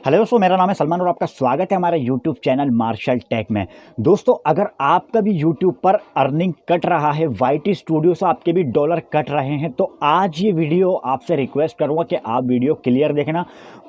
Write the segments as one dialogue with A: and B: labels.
A: Hello दोस्तों, मेरा नाम है सलमान और आपका स्वागत है हमारे यूट्यूब चैनल मार्शल टेक में। दोस्तों, अगर आपका भी यूट्यूब पर अर्निंग कट रहा है, वाईटी स्टूडियो से आपके भी डॉलर कट रहे हैं, तो आज ये वीडियो आपसे रिक्वेस्ट करूंगा कि आप वीडियो क्लियर देखना।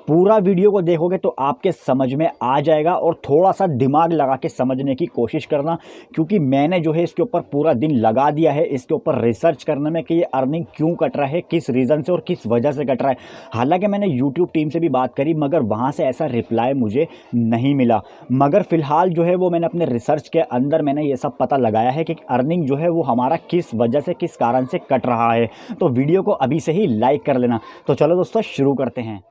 A: पूरा वीडियो को देखोगे तो आपके समझ में आ जाएगा और थोड़ा सा दिमाग लगा के समझने की कोशिश करना, क्योंकि मैंने जो है इसके ऊपर पूरा दिन लगा दिया है इसके ऊपर रिसर्च करने में कि ये अर्निंग क्यों कट रहा है, किस रीज़न से और किस वजह से कट रहा है। हालांकि मैंने यूट्यूब टीम से भी बात करी, मगर वहाँ से ऐसा रिप्लाई मुझे नहीं मिला। मगर फ़िलहाल जो है वो मैंने अपने रिसर्च के अंदर मैंने ये सब पता लगाया है कि अर्निंग जो है वो हमारा किस वजह से, किस कारण से कट रहा है। तो वीडियो को अभी से ही लाइक कर लेना। तो चलो दोस्तों, शुरू करते हैं।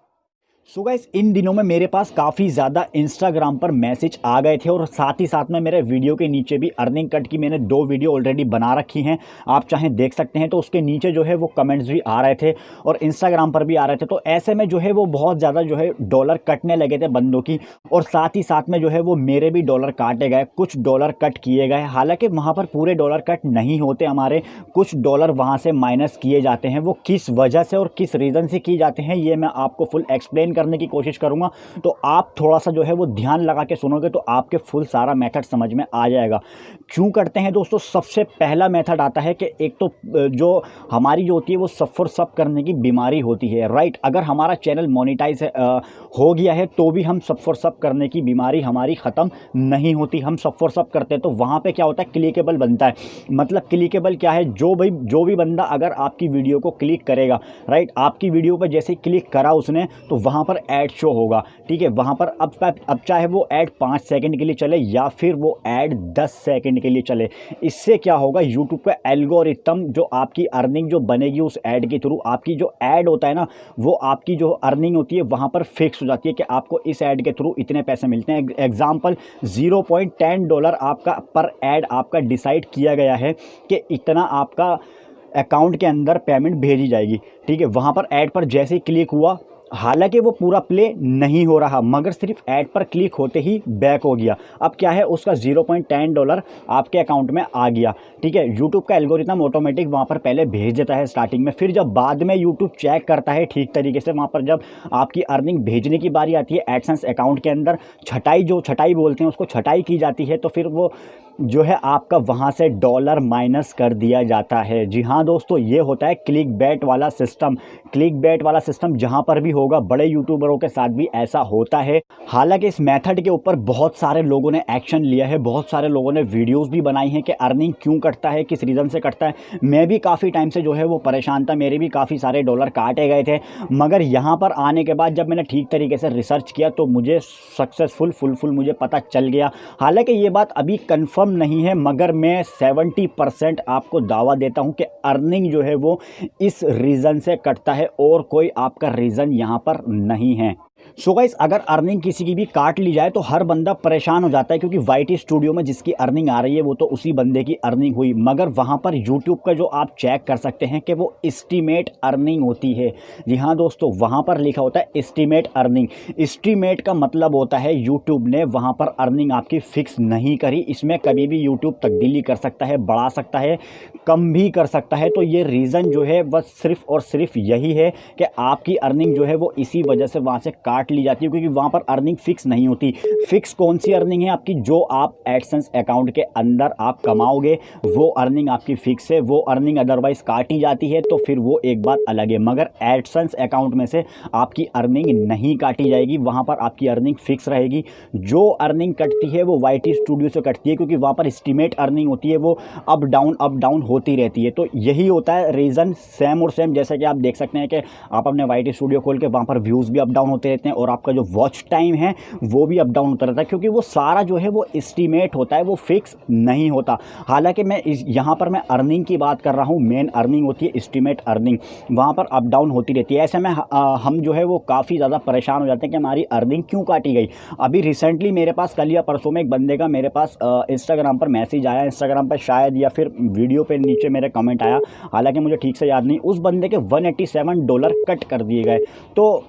A: सो गाइस, इन दिनों में मेरे पास काफ़ी ज़्यादा इंस्टाग्राम पर मैसेज आ गए थे और साथ ही साथ में मेरे वीडियो के नीचे भी अर्निंग कट की मैंने 2 वीडियो ऑलरेडी बना रखी हैं, आप चाहें देख सकते हैं। तो उसके नीचे जो है वो कमेंट्स भी आ रहे थे और इंस्टाग्राम पर भी आ रहे थे। तो ऐसे में जो है वो बहुत ज़्यादा जो है डॉलर कटने लगे थे बंदों की, और साथ ही साथ में जो है वो मेरे भी डॉलर काटे गए, कुछ डॉलर कट किए गए। हालाँकि वहाँ पर पूरे डॉलर कट नहीं होते हमारे, कुछ डॉलर वहाँ से माइनस किए जाते हैं। वो किस वजह से और किस रीज़न से किए जाते हैं ये मैं आपको फुल एक्सप्लेन करने की कोशिश करूंगा। तो आप थोड़ा सा जो है वो ध्यान लगा के सुनोगे तो आपके फुल सारा मेथड समझ में आ जाएगा। क्यों करते हैं दोस्तों? सबसे पहला मेथड आता है कि एक तो जो हमारी जो होती है वो सब फॉर सब करने की बीमारी होती है, राइट। अगर हमारा चैनल मोनेटाइज हो गया है तो भी हम सब फॉर सब करने की बीमारी हमारी ख़त्म नहीं होती। हम सब फॉर सब करते हैं तो वहाँ पे क्या होता है, क्लिकेबल बनता है। मतलब क्लिकेबल क्या है, जो भी बंदा अगर आपकी वीडियो को क्लिक करेगा, राइट, आपकी वीडियो पर जैसे क्लिक करा उसने तो वहाँ पर ऐड शो होगा, ठीक है। वहाँ पर अब चाहे वो ऐड 5 सेकंड के लिए चले या फिर वो ऐड 10 सेकंड के लिए चले, इससे क्या होगा, यूट्यूब का एल्गोरिथम जो आपकी अर्निंग जो बनेगी उस ऐड के थ्रू, आपकी जो ऐड होता है ना, वो आपकी जो अर्निंग होती है वहाँ पर फिक्स हो जाती है कि आपको इस ऐड के थ्रू इतने पैसे मिलते हैं। एग्जाम्पल $0.10 आपका पर ऐड आपका डिसाइड किया गया है कि इतना आपका अकाउंट के अंदर पेमेंट भेजी जाएगी, ठीक है। वहाँ पर ऐड पर जैसे ही क्लिक हुआ, हालांकि वो पूरा प्ले नहीं हो रहा, मगर सिर्फ ऐड पर क्लिक होते ही बैक हो गया। अब क्या है, उसका $0.10 आपके अकाउंट में आ गया, ठीक है। यूट्यूब का एल्गोरिथम ऑटोमेटिक वहाँ पर पहले भेज देता है स्टार्टिंग में, फिर जब बाद में यूट्यूब चेक करता है ठीक तरीके से, वहाँ पर जब आपकी अर्निंग भेजने की बारी आती है एडसेंस अकाउंट के अंदर, छटाई बोलते हैं उसको, छटाई की जाती है, तो फिर वो जो है आपका वहाँ से डॉलर माइनस कर दिया जाता है। जी हाँ दोस्तों, ये होता है क्लिक बैट वाला सिस्टम। क्लिक बैट वाला सिस्टम जहाँ पर भी होगा, बड़े यूट्यूबरों के साथ भी ऐसा होता है। हालांकि इस मेथड के ऊपर बहुत सारे लोगों ने एक्शन लिया है, बहुत सारे लोगों ने वीडियोस भी बनाई हैं कि अर्निंग क्यों कटता है, किस रीज़न से कटता है। मैं भी काफ़ी टाइम से जो है वो परेशान था, मेरे भी काफ़ी सारे डॉलर काटे गए थे, मगर यहाँ पर आने के बाद जब मैंने ठीक तरीके से रिसर्च किया तो मुझे सक्सेसफुल फुल मुझे पता चल गया। हालाँकि ये बात अभी कन्फर्म नहीं है, मगर मैं 70% आपको दावा देता हूं कि अर्निंग जो है वो इस रीज़न से कटता है और कोई आपका रीज़न यहां पर नहीं है। सो गाइस, अगर अर्निंग किसी की भी काट ली जाए तो हर बंदा परेशान हो जाता है, क्योंकि वाईटी स्टूडियो में जिसकी अर्निंग आ रही है वो तो उसी बंदे की अर्निंग हुई, मगर वहां पर यूट्यूब का जो आप चेक कर सकते हैं कि वो एस्टीमेट अर्निंग होती है। जी हाँ दोस्तों, वहां पर लिखा होता है एस्टीमेट अर्निंग। एस्टीमेट का मतलब होता है यूट्यूब ने वहां पर अर्निंग आपकी फिक्स नहीं करी, इसमें कभी भी यूट्यूब तब्दीली कर सकता है, बढ़ा सकता है, कम भी कर सकता है। तो ये रीज़न जो है बस सिर्फ और सिर्फ यही है कि आपकी अर्निंग जो है वो इसी वजह से वहाँ से काट ली जाती है, क्योंकि वहाँ पर अर्निंग फिक्स नहीं होती। फिक्स कौन सी अर्निंग है आपकी, जो आप एडसेंस अकाउंट के अंदर आप कमाओगे वो अर्निंग आपकी फिक्स है। वो अर्निंग अदरवाइज काटी जाती है तो फिर वो एक बात अलग है, मगर एडसेंस अकाउंट में से आपकी अर्निंग नहीं काटी जाएगी, वहाँ पर आपकी अर्निंग फिक्स रहेगी। जो अर्निंग कटती है वो वाईटी स्टूडियो से कटती है, क्योंकि वहाँ पर एस्टीमेट अर्निंग होती है, वो अप डाउन होती रहती है। तो यही होता है रीज़न, सेम और सेम। जैसे कि आप देख सकते हैं कि आप अपने वाईटी स्टूडियो खोल के वहाँ पर व्यूज़ भी अप डाउन होते रहते हैं और आपका जो वॉच टाइम है वो भी अप डाउन होता रहता है, क्योंकि वो सारा जो है वो एस्टीमेट होता है, वो फिक्स नहीं होता। हालांकि मैं यहाँ पर मैं अर्निंग की बात कर रहा हूँ, मेन अर्निंग होती है एस्टीमेट अर्निंग, वहाँ पर अप डाउन होती रहती है। ऐसे में हम जो है वो काफ़ी ज़्यादा परेशान हो जाते हैं कि हमारी अर्निंग क्यों काटी गई। अभी रिसेंटली मेरे पास कल या परसों में एक बंदे का मेरे पास इंस्टाग्राम पर मैसेज आया, इंस्टाग्राम पर शायद, या फिर वीडियो पे नीचे मेरे कमेंट आया, हालांकि मुझे ठीक से याद नहीं। उस बंदे के $187 कट कर दिए गए। तो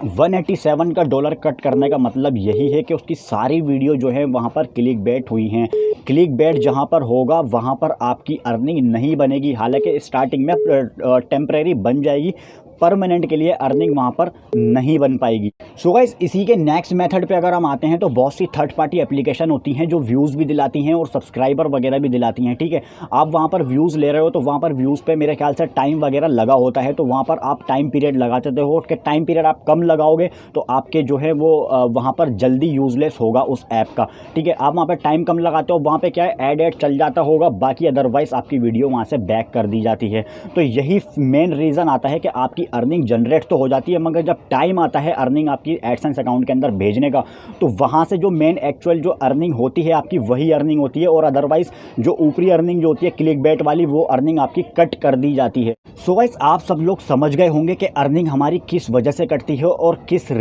A: 187 का डॉलर कट करने का मतलब यही है कि उसकी सारी वीडियो जो है वहाँ पर क्लिक बैट हुई हैं। क्लिक बैट जहाँ पर होगा वहाँ पर आपकी अर्निंग नहीं बनेगी। हालांकि स्टार्टिंग में टेम्परेरी बन जाएगी, परमानेंट के लिए अर्निंग वहाँ पर नहीं बन पाएगी। सो गाइस, इसी के नेक्स्ट मेथड पे अगर हम आते हैं तो बहुत सी थर्ड पार्टी एप्लीकेशन होती हैं जो व्यूज़ भी दिलाती हैं और सब्सक्राइबर वगैरह भी दिलाती हैं। ठीक है, आप वहाँ पर व्यूज़ ले रहे हो तो वहाँ पर व्यूज़ पे मेरे ख्याल से टाइम वगैरह लगा होता है, तो वहाँ पर आप टाइम पीरियड लगा देते हो कि टाइम पीरियड आप कम लगाओगे तो आपके जो है वो वहाँ पर जल्दी यूजलेस होगा उस ऐप का। ठीक है, आप वहाँ पर टाइम कम लगाते हो, वहाँ पे क्या है ऐड चल जाता होगा, बाकी अदरवाइज आपकी वीडियो वहाँ से बैक कर दी जाती है। तो यही मेन रीज़न आता है कि आपकी अर्निंग जनरेट तो हो जाती है, मगर जब टाइम आता है अर्निंग आपकी एडसेंस अकाउंट के अंदर भेजने का, तो वहाँ से जो मेन एक्चुअल जो अर्निंग होती है आपकी वही अर्निंग होती है, और अदरवाइज जो ऊपरी अर्निंग जो होती है क्लिक बैट वाली वो अर्निंग आपकी कट कर दी जाती है। सो गाइस, आप सब लोग समझ गए होंगे कि अर्निंग हमारी किस वजह से कटती है और किस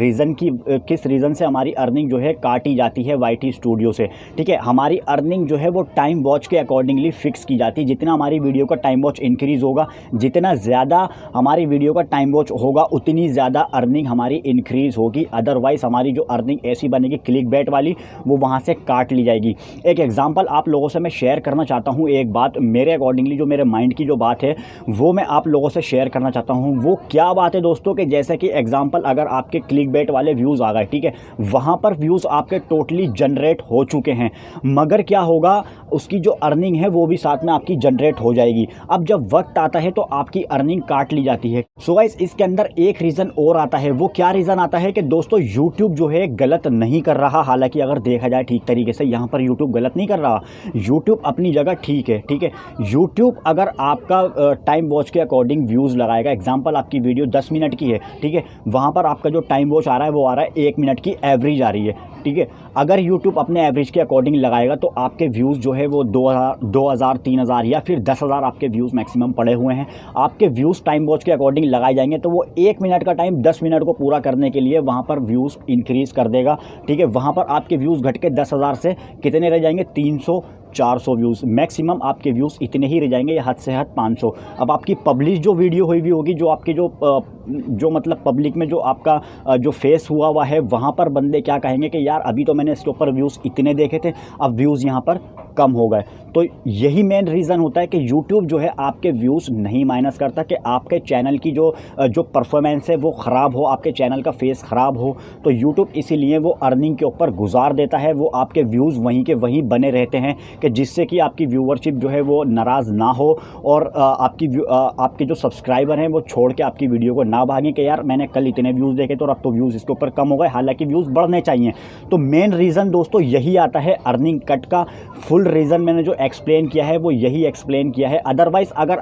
A: रीज़न से हमारी अर्निंग जो है काटी जाती है वाईटी स्टूडियो से। ठीक है, हमारी अर्निंग जो है वो टाइम वॉच के अकॉर्डिंगली फिक्स की जाती है। जितना हमारी वीडियो का टाइम वॉच इंक्रीज़ होगा, जितना ज़्यादा हमारी वीडियो का टाइम वॉच होगा, उतनी ज़्यादा अर्निंग हमारी इंक्रीज़ होगी। अदरवाइज़ हमारी जो अर्निंग ऐसी बनेगी क्लिक बैट वाली, वो वहाँ से काट ली जाएगी। एक एग्जांपल आप लोगों से मैं शेयर करना चाहता हूँ, एक बात मेरे अकॉर्डिंगली जो मेरे माइंड की जो बात है वो मैं आप लोगों से शेयर करना चाहता हूँ। वो क्या बात है दोस्तों, कि जैसे कि एग्जांपल अगर आपके क्लिक बैट वाले व्यूज़ आ गए, ठीक है, वहाँ पर व्यूज़ आपके टोटली जनरेट हो चुके हैं, मगर क्या होगा, उसकी जो अर्निंग है वो भी साथ में आपकी जनरेट हो जाएगी। अब जब वक्त आता है तो आपकी अर्निंग काट ली जाती है। सो गाइस, इसके अंदर एक रीज़न और आता है। वो क्या रीज़न आता है कि दोस्तों यूट्यूब जो है गलत नहीं कर रहा, हालांकि अगर देखा जाए ठीक तरीके से यहाँ पर यूट्यूब गलत नहीं कर रहा, यूट्यूब अपनी जगह ठीक है। ठीक है, यूट्यूब अगर आपका टाइम वॉच के अकॉर्डिंग व्यूज़ लगाएगा, एग्जाम्पल आपकी वीडियो 10 मिनट की है, ठीक है, वहाँ पर आपका जो टाइम वॉच आ रहा है वो आ रहा है 1 मिनट की एवरेज आ रही है। ठीक है, अगर यूट्यूब अपने एवरेज के अकॉर्डिंग लगाएगा तो आपके व्यूज़ जो है वो 2000 3000 या फिर 10,000 आपके व्यूज़ मैक्सिमम पड़े हुए हैं। आपके व्यूज़ टाइम वॉच के अकॉर्डिंग लगाए जाएंगे तो वो 1 मिनट का टाइम 10 मिनट को पूरा करने के लिए वहाँ पर व्यूज़ इंक्रीज़ कर देगा। ठीक है, वहाँ पर आपके व्यूज़ घट के 10,000 से कितने रह जाएंगे, 300 400 व्यूज़ मैक्सिमम आपके व्यूज़ इतने ही रह जाएंगे, या हद से हद 500। अब आपकी पब्लिश जो वीडियो हुई भी होगी, जो आपके जो मतलब पब्लिक में जो आपका जो फेस हुआ है, वहाँ पर बंदे क्या कहेंगे कि यार अभी तो मैंने इसके ऊपर व्यूज़ इतने देखे थे, अब व्यूज़ यहाँ पर कम हो गए। तो यही मेन रीज़न होता है कि यूट्यूब जो है आपके व्यूज़ नहीं माइनस करता, कि आपके चैनल की जो परफॉर्मेंस है वो ख़राब हो, आपके चैनल का फेस ख़राब हो, तो यूट्यूब इसीलिए वो अर्निंग के ऊपर गुजार देता है। वो आपके व्यूज़ वहीं के वहीं बने रहते हैं, कि जिससे कि आपकी व्यूअरशिप जो है वो नाराज़ ना हो, और आपके जो सब्सक्राइबर हैं वो छोड़ के आपकी वीडियो को ना भागें कि यार मैंने कल इतने व्यूज़ देखे तो अब तो व्यूज़ इसके ऊपर कम हो गए, हालांकि व्यूज़ बढ़ने चाहिए। तो मेन रीज़न दोस्तों यही आता है अर्निंग कट का। फुल रीज़न मैंने जो एक्सप्लेन किया है वो यही एक्सप्लेन किया है। अदरवाइज़ अगर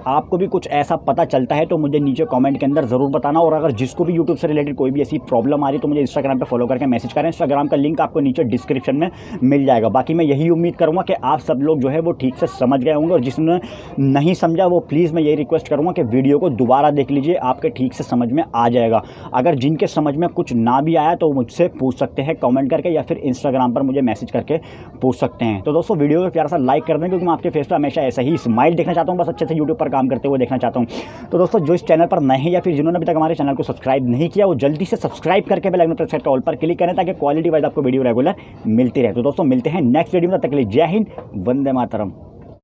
A: आपको भी कुछ ऐसा पता चलता है तो मुझे नीचे कमेंट के अंदर ज़रूर बताना, और अगर जिसको भी यूट्यूब से रिलेटेड कोई भी ऐसी प्रॉब्लम आ रही तो मुझे इंस्टाग्राम पे फॉलो करके मैसेज करें। इंस्टाग्राम का लिंक आपको नीचे डिस्क्रिप्शन में मिल जाएगा। बाकी मैं यही उम्मीद करूँगा कि आप सब लोग जो है वो ठीक से समझ गए होंगे, और जिसने नहीं समझा वो प्लीज़ मैं यही रिक्वेस्ट करूँगा कि वीडियो को दोबारा देख लीजिए, आपके ठीक से समझ में आ जाएगा। अगर जिनके समझ में कुछ ना भी आया तो मुझसे पूछ सकते हैं कमेंट करके, या फिर इंस्टाग्राम पर मुझे मैसेज करके पूछ सकते हैं। तो दोस्तों वीडियो को प्यारा सा लाइक कर दें, क्योंकि मैं आपके फेस पर हमेशा ऐसा ही स्माइल देखना चाहता हूँ, बस अच्छे से यूट्यूब पर काम करते हुए देखना चाहता हूँ। तो दोस्तों जो इस चैनल पर नए हैं या फिर जिन्होंने अभी तक हमारे चैनल को सब्सक्राइब नहीं किया, वो जल्दी से सब्सक्राइब करके बेल आइकन प्रेस करके ऑल पर क्लिक करें, ताकि क्वालिटी वाइज आपको वीडियो रेगुलर मिलती रहे। तो दोस्तों मिलते हैं नेक्स्ट वीडियो में, तब तक के लिए जय हिंद, वंदे मातरम।